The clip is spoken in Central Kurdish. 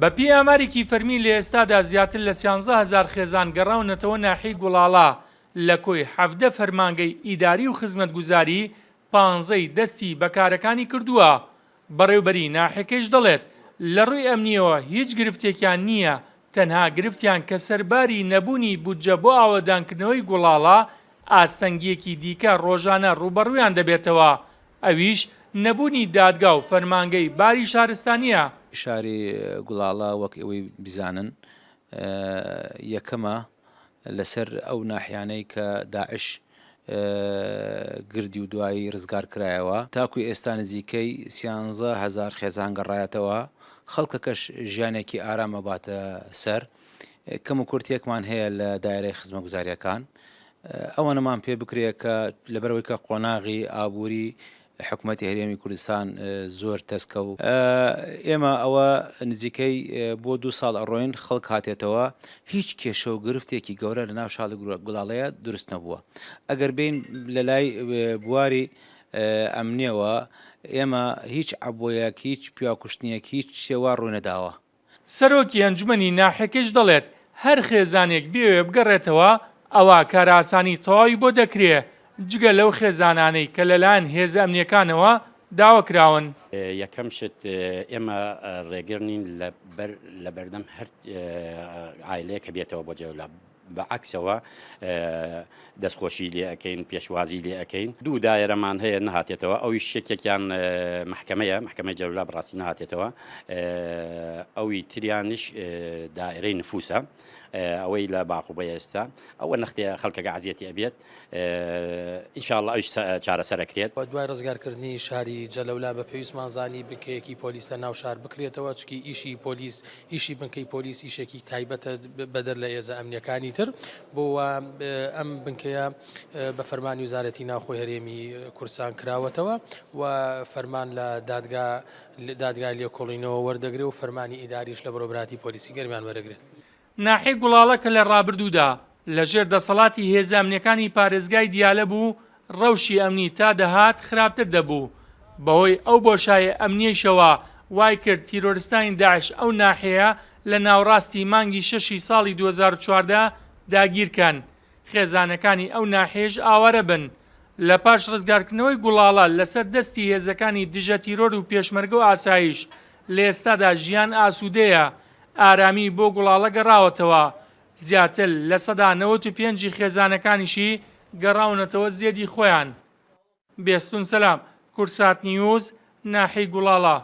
بەپی ئامارێکی فەرمی لە ئێستادا زیاتر لە 11,000 خێزان گەڕاونەتەوە ناحیەی گوڵاڵا لە کۆی 17 فەرمانگەی ئیداری و خزمەتگوزاری 15 دەستی بەکارەکانی کردووە. بەڕێوەبەری ناحیەکەیش دەڵێت لە ڕووی ئەمنیەوە هیچ گرفتێکیان نییە، تەنها گرفتیان کە سەرباری نەبوونی بودجە بۆ ئاوەدانکردنەوەی گوڵاڵا ئاستەنگیەکی دیکە ڕۆژانە ڕوبەڕوویان دەبێتەوە، ئەویش نەبوونی دادگا و فەرمانگەی باری شارستانیە. شاری گوڵاڵا وەک ئەوەی بزانن یەکەمە لەسەر ئەو ناحیانەی کە داعش گردی و دوایی ڕزگار کرایەوە تاکوی ئێستا نزیکەی 13,000 خێزان گەڕایەتەوە. خەڵکەکەش ژیانێکی ئارامە باتە سەر. کەم و کورتێکمان هەیە لە دایرەی خزمەتگوزاریەکان. ئەوەنەمان پێ بکرێ کە لەبەرەوەی کە قۆناغی ئابووری حکوومەتی هەرێمی کوردستان زۆر تەسکە و ئێمە ئەوە نزیکەی بۆ 2 ساڵ ئەڕۆین خەڵک هاتێتەوە هیچ کێشە و گرفتێکی گەورە لە ناو شاڵی گوڵاڵەیە دروست نەبووە. ئەگەر بین لە لای بواری ئەمنیەوە ئێمە هیچ عەبوەیەک هیچ پیاکوشتنیەک هیچ شێوە ڕوونەداوە. سەرۆکی ئەنجومەنی ناحیەکەش دەڵێت هەر خێزانێک بێوێ بگەڕێتەوە ئەوە کاراسانی تەواوی بۆ دەکرێ جگە لەو خێزانانەی کە لەلایەن هێزە ئەمنیەکانەوە داواکراون. یەکەم شت ئێمە ڕێگرنین لە بەردەم هەر عایلەیە کە بێتەوە بۆ جەولا بەعکسەوە دەستخۆشی لێ ئەەکەین پێشوازی لێ ئەەکەین. 2 دایرەمان هەیە نەهاتێتەوە ئەوی شتێکێکیان محکەمەی جەولا بڕاستی نەهاتێتەوە ئەوی تریانش دائرەی نفوسە ئەوەی لە باقوبە ئێستا ئەوە نەختێ خەڵکەکە عزیەتی ئەبێت ئینشاءالله ئەوش چارەسەرەکرێت. دوای ڕزگارکردنی شاری جەلەولا بە پێویستمان زانی بنکەیەکی پۆلیس لە ناو شار بکرێتەوە چکی ئیشی پۆلیس ئیشی بنکەی پۆلیس ئیشێکی تایبەتە بەدەر لە ئێزە ئەمنیەکانی تر بۆ ئەم بنکەیە بە فەرمانی وزارەتی ناوخۆی هەرێمی کوردستان کراوەتەوە و فەرمان لە دادگای لێکۆڵینەوە وەردەگرێت و فەرمانی ئیداریش لە بەرۆبراتی پۆلیسی گەرمیان وەرەگرێت. ناحیە گوڵاڵە کە لە ڕابردوودا لەژێر دەسەڵاتی هێزە ئەمنیەکانی پارێزگای دیالە بوو ڕەوشی ئەمنی تا دەهات خراپتر دەبوو. بەهۆی ئەو بۆشایە ئەمنیەشەوە وای کرد تیرۆریستانی داعش ئەو ناحەیە لە ناوڕاستی مانگی 6 ساڵی 2014 داگیرکەن. خێزانەکانی ئەو ناحێژ ئاوارە بن. لە پاش ڕزگارکردنەوەی گوڵاڵە لەسەر دەستی هێزەکانی دژە تیرۆر و پێشمەرگە و ئاسایش لە ئێستادا ژیان ئاسوودەیە. ئارامی بۆ گوڵاڵە گەڕاوەتەوە. زیاتر لە 95 خێزانەکانیشی گەڕاونەتەوە زێدی خۆیان. بێستون سەلام، کورسات نیوز، ناحیەی گوڵاڵە.